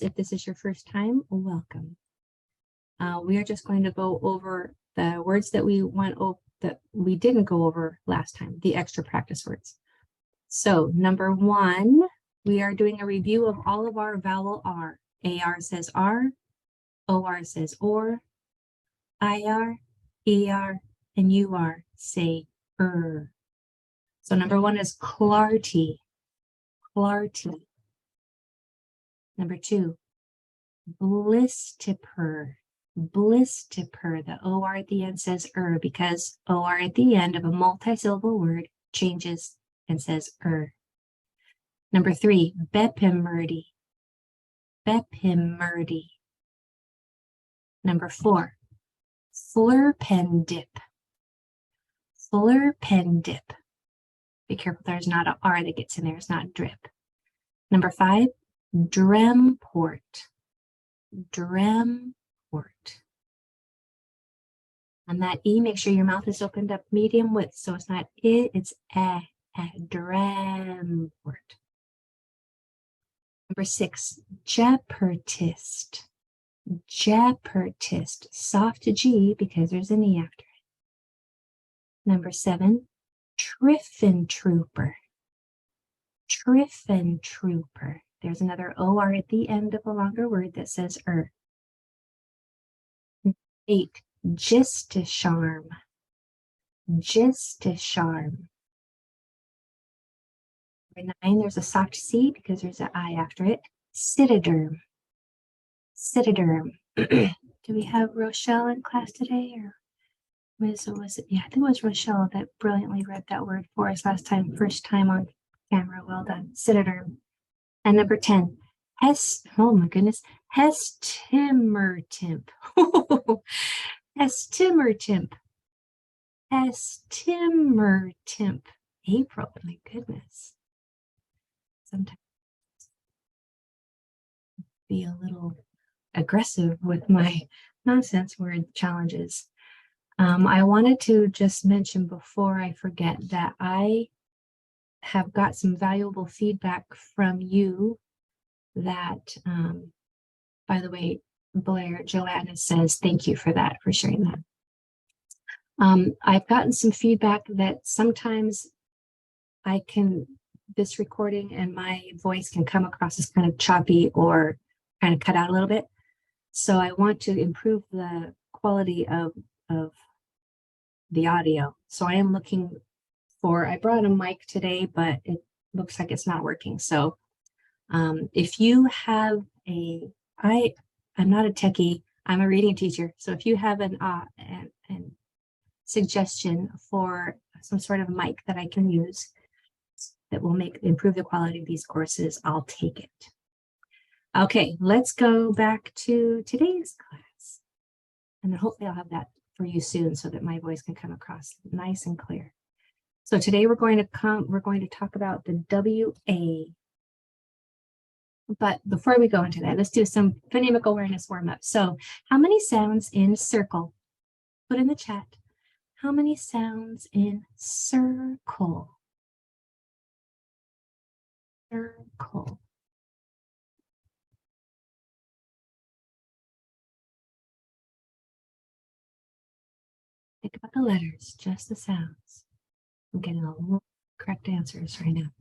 If this is your first time, welcome. We are just going to go over the words that we didn't go over last time, the extra practice words. So number one, we are doing a review of all of our vowel R. AR says R, OR says OR, IR, ER, and UR say So number one is clarty, clarty. Number two, blistiper, blistiper. The OR at the end says because OR at the end of a multi-syllable word changes and says Number three, bepimurdy, bepimurdy. Number four, flurpendip, flurpendip. Be careful there's not an R that gets in there, it's not drip. Number five, dremport, dremport. On that E, make sure your mouth is opened up medium width, so it's not it, it's dremport. Number six, jeopardist, jeopardist. Soft G because there's an E after it. Number seven, triffentrooper, triffentrooper. There's another OR at the end of a longer word that says Eight, gisticharm, gisticharm. Number nine, there's a soft C because there's an I after it. Citiderm, citiderm. Do we have Rochelle in class today, or was it? Yeah, I think it was Rochelle that brilliantly read that word for us last time, first time on camera. Well done, citiderm. And number 10, oh my goodness, hestimmertimp. Hestimmertimp. Hestimmertimp. April, my goodness. Sometimes be a little aggressive with my nonsense word challenges. I wanted to just mention before I forget that I have got some valuable feedback from you that, by the way, Blair, Joanna says, thank you for that, for sharing that. I've gotten some feedback that sometimes this recording and my voice can come across as kind of choppy or kind of cut out a little bit. So I want to improve the quality of the audio. So I am looking I brought a mic today, but it looks like it's not working. So if you have I'm not a techie, I'm a reading teacher. So if you have an suggestion for some sort of mic that I can use that will improve the quality of these courses, I'll take it. Okay, let's go back to today's class. And then hopefully I'll have that for you soon so that my voice can come across nice and clear. So today we're going to talk about the WA. But before we go into that, let's do some phonemic awareness warm-up. So how many sounds in circle? Put in the chat. How many sounds in circle? Circle. Think about the letters, just the sounds. I'm getting all the correct answers right now.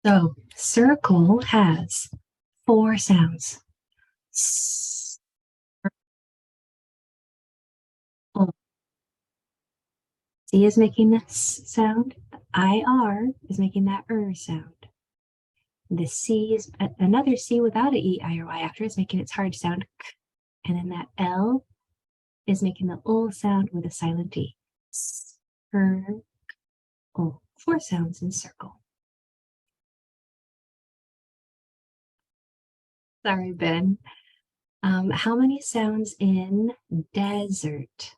So circle has 4 sounds. C is making this sound. The IR is making that sound. The C is another C without an E, I, or Y after is making its hard sound. And then that L is making the O sound with a silent D. Circle. 4 sounds in circle. Sorry, Ben. How many sounds in desert?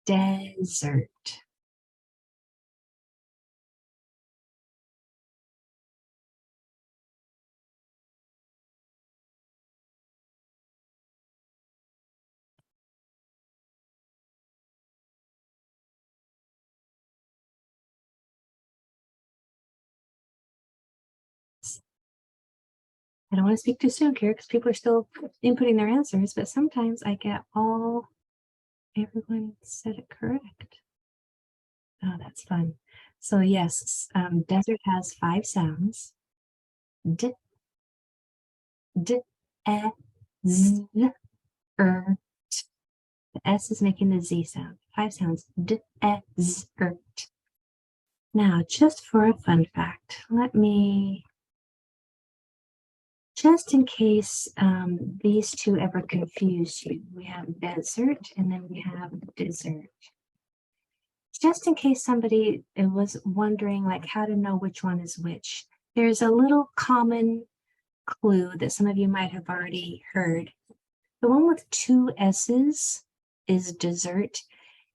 Desert. I don't want to speak too soon here because people are still inputting their answers, but sometimes I get everyone said it correct. Oh, that's fun. So yes, desert has 5 sounds. D, d, e, z, t. The S is making the Z sound. 5 sounds. D, e, z, t. Now, just for a fun fact, just in case these two ever confuse you, we have desert and then we have dessert. Just in case somebody was wondering like how to know which one is which, there's a little common clue that some of you might have already heard. The one with 2 S's is dessert,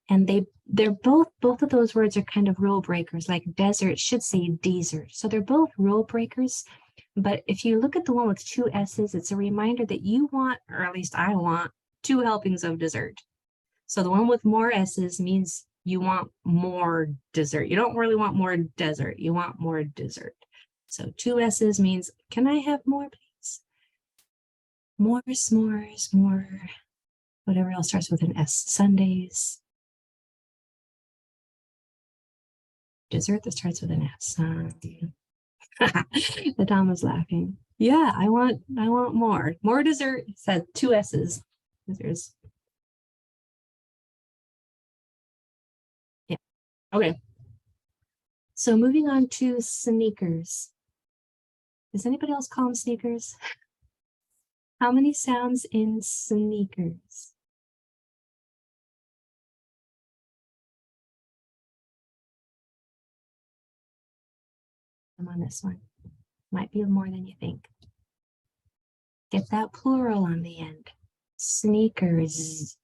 and they're both of those words are kind of rule breakers. Like desert should say desert, so they're both rule breakers. But if you look at the one with 2 S's, it's a reminder that you want, or at least I want, 2 helpings of dessert. So the one with more S's means you want more dessert. You don't really want more dessert. You want more dessert. So 2 S's means, can I have more, please? More s'mores, more, whatever else starts with an S. Sundays. Dessert that starts with an S. The Tom was laughing. Yeah, I want more dessert. It said 2 S's. There's yeah. Okay. So moving on to sneakers. Does anybody else call them sneakers? How many sounds in sneakers? I'm on this one. Might be more than you think. Get that plural on the end. Sneakers.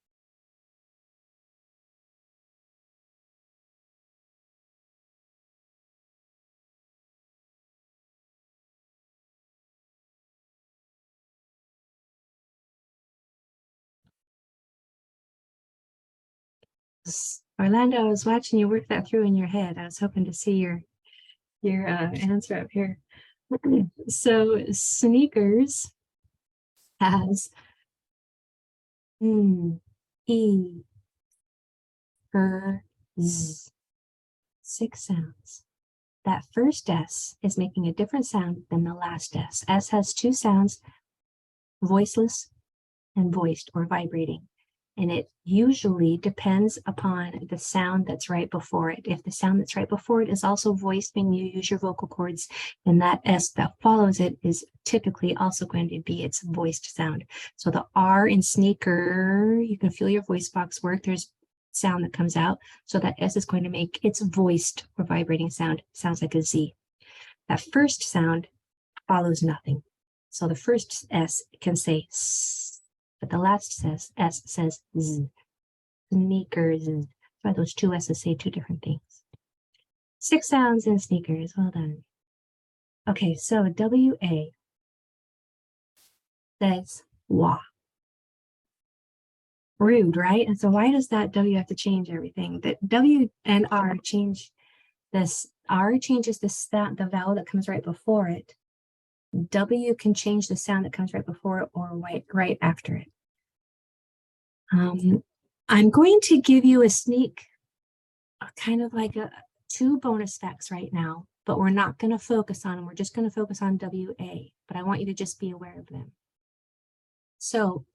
Orlando, I was watching you work that through in your head. I was hoping to see your answer up here. So sneakers has E, Z, 6 sounds. That first S is making a different sound than the last S. S has 2 sounds, voiceless and voiced or vibrating. And it usually depends upon the sound that's right before it. If the sound that's right before it is also voiced when you use your vocal cords, then that S that follows it is typically also going to be its voiced sound. So the R in sneaker, you can feel your voice box work. There's sound that comes out. So that S is going to make its voiced or vibrating sound. Sounds like a Z. That first sound follows nothing. So the first S can say S, but the last S says Z. Sneakers. That's why those 2 S's say 2 different things. 6 sounds in sneakers. Well done. Okay, so WA says wah. Rude, right? And so why does that W have to change everything? That W and R change this. R changes the vowel that comes right before it. W can change the sound that comes right before it or right after it. I'm going to give you a sneak, kind of like 2 bonus facts right now, but we're not going to focus on them. We're just going to focus on WA, but I want you to just be aware of them. So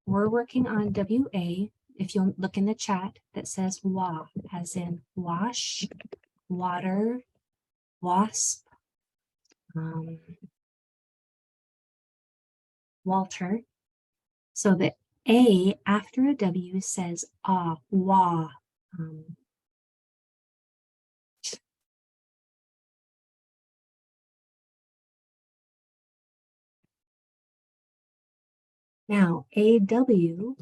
we're working on WA. If you'll look in the chat that says WA, as in wash, water, wasp, Walter. So the A after a W says ah, wah. Now, AW,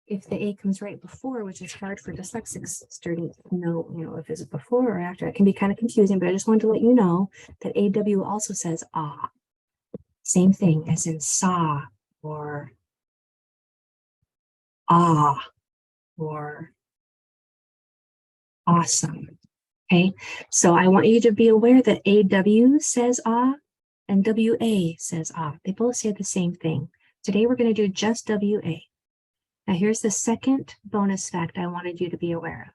if the A comes right before, which is hard for dyslexic students to know, if it's before or after, it can be kind of confusing, but I just wanted to let you know that AW also says ah. Same thing as in saw or ah or awesome. Okay, so I want you to be aware that AW says ah, And WA says ah. They both say the same thing. Today we're going to do just WA. Now here's the second bonus fact I wanted you to be aware of.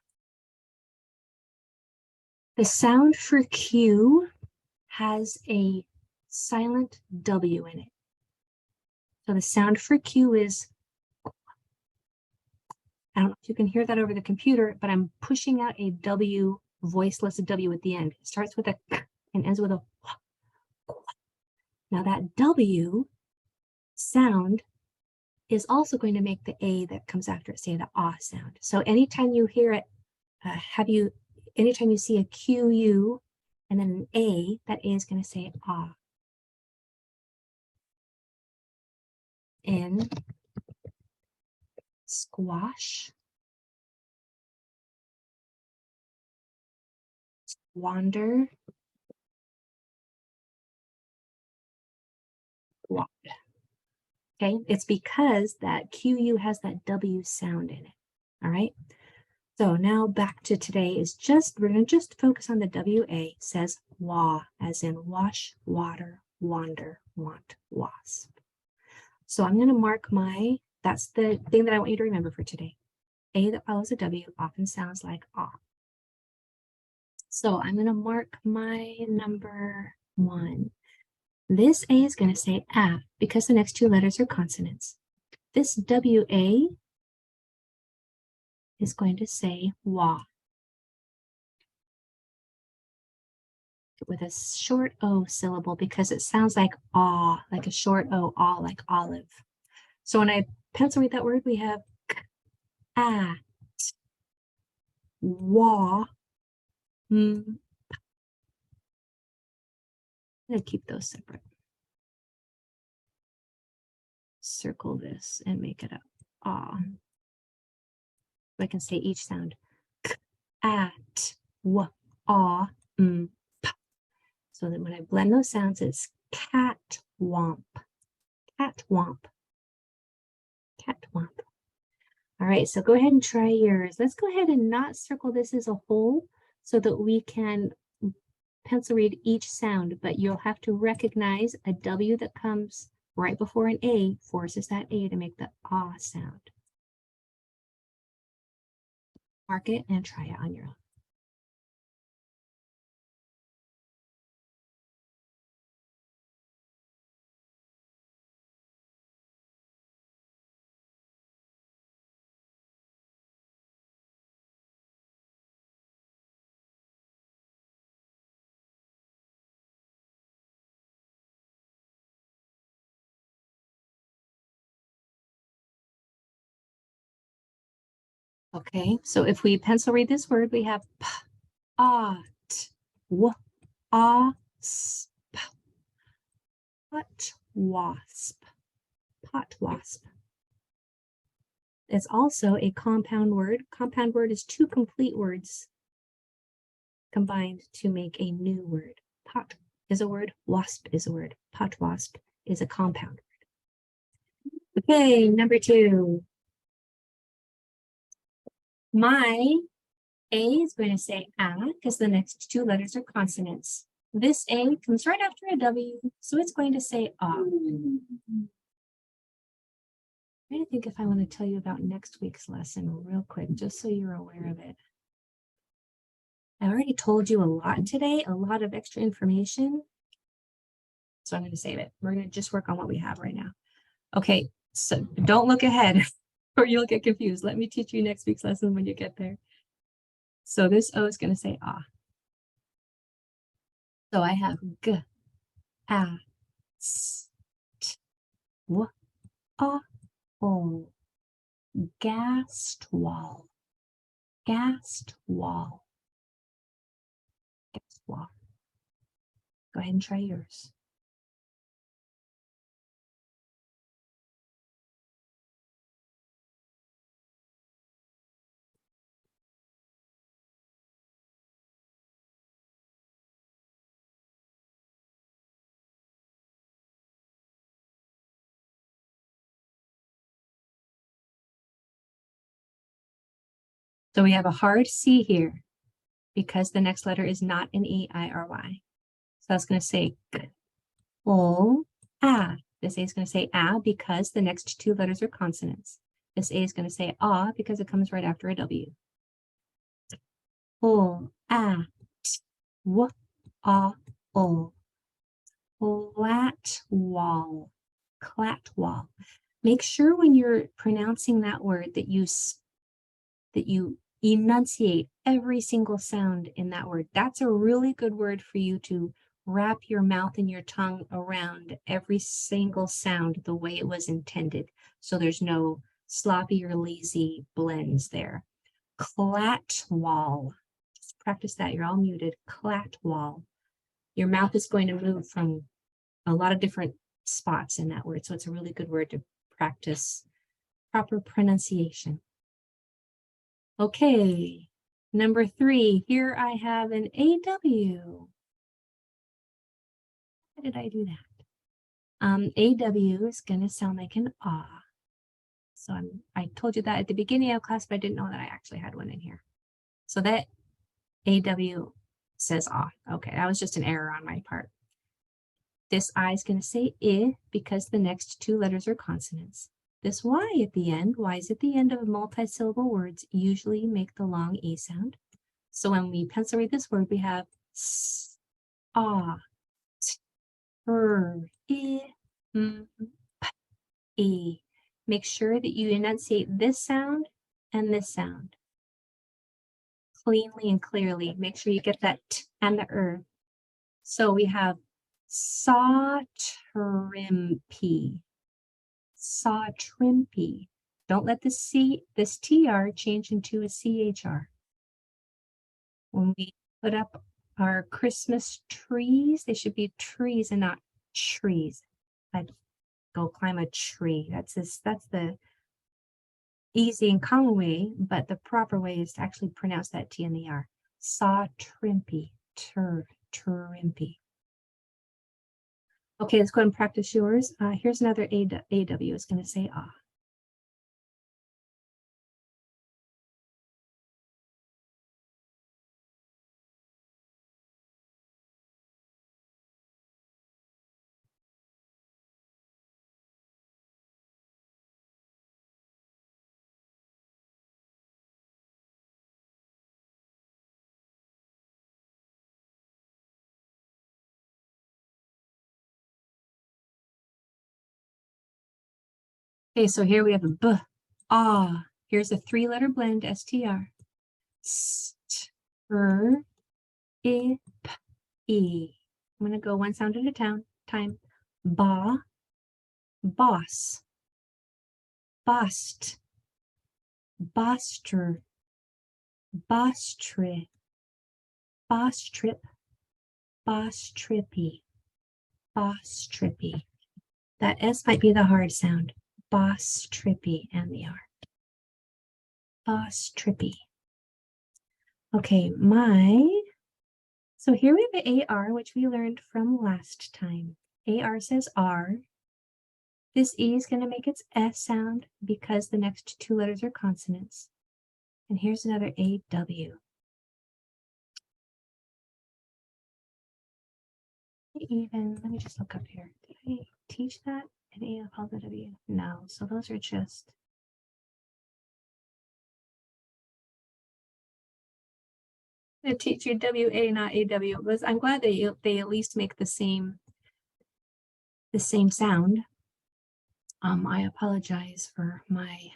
The sound for Q has a silent W in it. So the sound for Q is, I don't know if you can hear that over the computer, but I'm pushing out a W, voiceless W at the end. It starts with a K and ends with a W. Now that W sound is also going to make the A that comes after it say the ah sound. So anytime you hear it, anytime you see a QU and then an A, that A is going to say ah. In squash, wander, walk. Okay, it's because that QU has that W sound in it. All right. So now back to today is just, we're going to just focus on the WA. Says wa, as in wash, water, wander, want, wasp. So I'm going to mark my, that's the thing that I want you to remember for today. A that follows a W often sounds like ah. So I'm going to mark my number 1. This A is going to say ah because the next 2 letters are consonants. This WA is going to say wa with a short O syllable because it sounds like ah, like a short O, ah, like olive. So when I pencil read that word, we have at, wa, I'm going to keep those separate. Circle this and make it a ah. I can say each sound. K, at, w, ah, p. So that when I blend those sounds, it's cat womp, cat womp, cat womp. All right, so go ahead and try yours. Let's go ahead and not circle this as a whole so that we can pencil read each sound, but you'll have to recognize a W that comes right before an A forces that A to make the ah sound. Mark it and try it on your own. Okay, so if we pencil read this word, we have p, ah, t, w, ah, sp, pot wasp, pot wasp. It's also a compound word. Compound word is 2 complete words combined to make a new word. Pot is a word, wasp is a word. Pot wasp is a compound word. Okay, number 2. My A is going to say ah because the next 2 letters are consonants. This A comes right after a W, so it's going to say ah. I'm trying to think if I want to tell you about next week's lesson real quick, just so you're aware of it. I already told you a lot today, a lot of extra information. So I'm going to save it. We're going to just work on what we have right now. Okay, so don't look ahead or you'll get confused. Let me teach you next week's lesson when you get there. So this O is going to say ah. So I have g, a, s, t, w, a, o. Gast wall. Gast wall. Gast wall. Go ahead and try yours. So we have a hard C here because the next letter is not an E-I-R-Y. So that's going to say g. O, ah. This A is going to say ah because the next two letters are consonants. This A is going to say ah because it comes right after a W. O, ah, t, w, ah, o. Flat wall, clat wall. Make sure when you're pronouncing that word that you enunciate every single sound in that word. That's a really good word for you to wrap your mouth and your tongue around every single sound the way it was intended. So there's no sloppy or lazy blends there. Clat wall. Just practice that. You're all muted. Clat wall. Your mouth is going to move from a lot of different spots in that word. So it's a really good word to practice proper pronunciation. Okay, number 3, here I have an AW. Why did I do that? AW is going to sound like an ah. So I told you that at the beginning of class, but I didn't know that I actually had one in here. So that AW says ah. Okay, that was just an error on my part. This I is going to say I because the next two letters are consonants. This Y at the end, Y's at the end of multi-syllable words usually make the long E sound. So when we pencil read this word, we have S, ah, t, I, m, p, E. Make sure that you enunciate this sound and this sound cleanly and clearly. Make sure you get that T and the So we have saw trimpy. Saw trimpy. Don't let this TR change into a CHR. When we put up our Christmas trees, they should be trees and not trees. I'd go climb a tree. That's the easy and common way, but the proper way is to actually pronounce that T and the R. Saw trimpy. Trimpy. Okay, let's go ahead and practice yours. Here's another AW. It's going to say ah. Okay, so here we have a B, ah. Here's a 3-letter blend, STR. St, r, I, p, e. I'm going to go one sound at a time. Ba, boss, bust, boster, bostri, bostrip, bostrippy, bostrippy. That S might be the hard sound. Bostrippy and the R. Bostrippy. Okay, so here we have the AR, which we learned from last time. AR says R. This E is going to make its S sound because the next two letters are consonants. And here's another AW. Let me just look up here. Did I teach that? An A called the W? No, so those are just. I teach you WA, not AW. I'm glad that they at least make the same sound. I apologize for my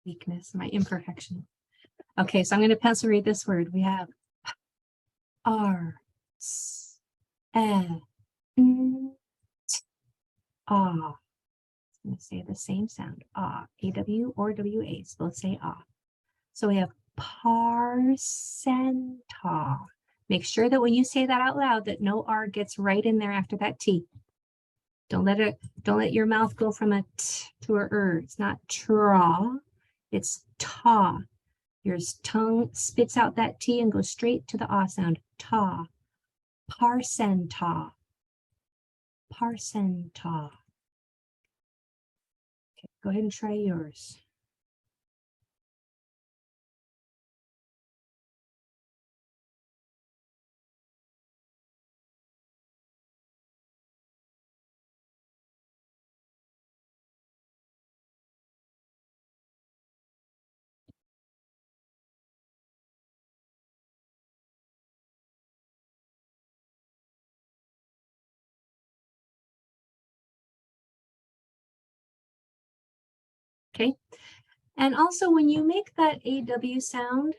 weakness, my imperfection. Okay, so I'm going to pencil read this word. We have R, S, E, N, T, ah. I'm going to say the same sound. Ah, AW or WA. Both say ah. So we have parcenta. Make sure that when you say that out loud, that no R gets right in there after that T. Don't let your mouth go from a T to a It's not tra, it's ta. Your tongue spits out that T and goes straight to the ah sound. Ta. Parcenta. Parcenta. Okay, go ahead and try yours. Okay. And also when you make that AW sound,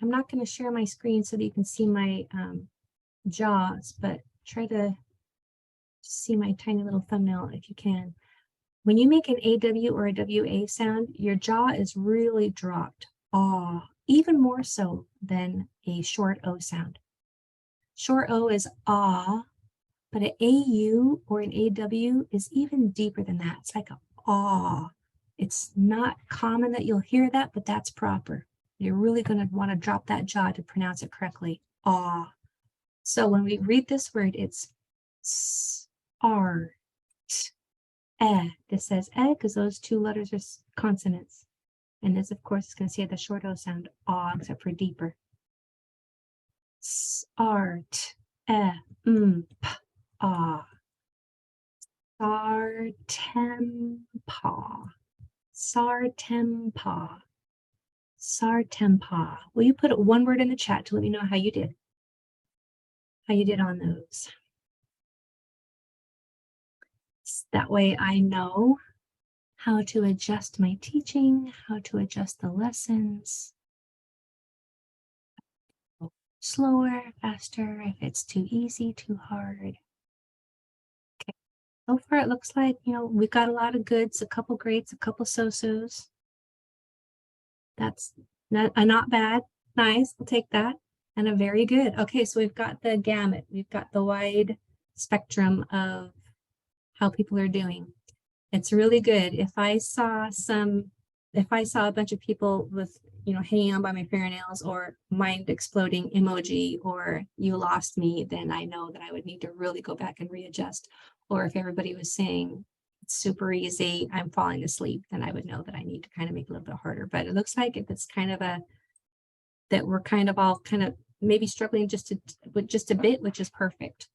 I'm not going to share my screen so that you can see my jaws, but try to see my tiny little thumbnail if you can. When you make an AW or a WA sound, your jaw is really dropped. Ah, even more so than a short O sound. Short O is ah, but an AU or an AW is even deeper than that. It's like a ah. It's not common that you'll hear that, but that's proper. You're really going to want to drop that jaw to pronounce it correctly. Ah. So when we read this word, it's s-r, this says because those two letters are consonants. And this, of course, is going to say the short O sound, ah, except for deeper. S-art, p, ah. Sartempa. Sartempa. Sartempa. Will you put one word in the chat to let me know how you did? How you did on those? That way I know how to adjust my teaching, how to adjust the lessons. Slower, faster, if it's too easy, too hard. Okay. So far it looks like, we got a lot of goods, a couple greats, a couple so-sos. That's not bad. Nice, we'll take that. And a very good. Okay, so we've got the gamut. We've got the wide spectrum of how people are doing. It's really good. If I saw a bunch of people with, hanging on by my fingernails or mind exploding emoji or you lost me, then I know that I would need to really go back and readjust. Or if everybody was saying it's super easy, I'm falling asleep, then I would know that I need to kind of make it a little bit harder. But it looks like it's kind of that we're kind of all kind of maybe struggling just a bit, which is perfect.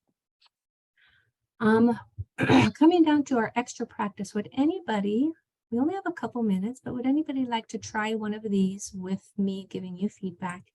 Coming down to our extra practice, would anybody, we only have a couple minutes, but would anybody like to try one of these with me giving you feedback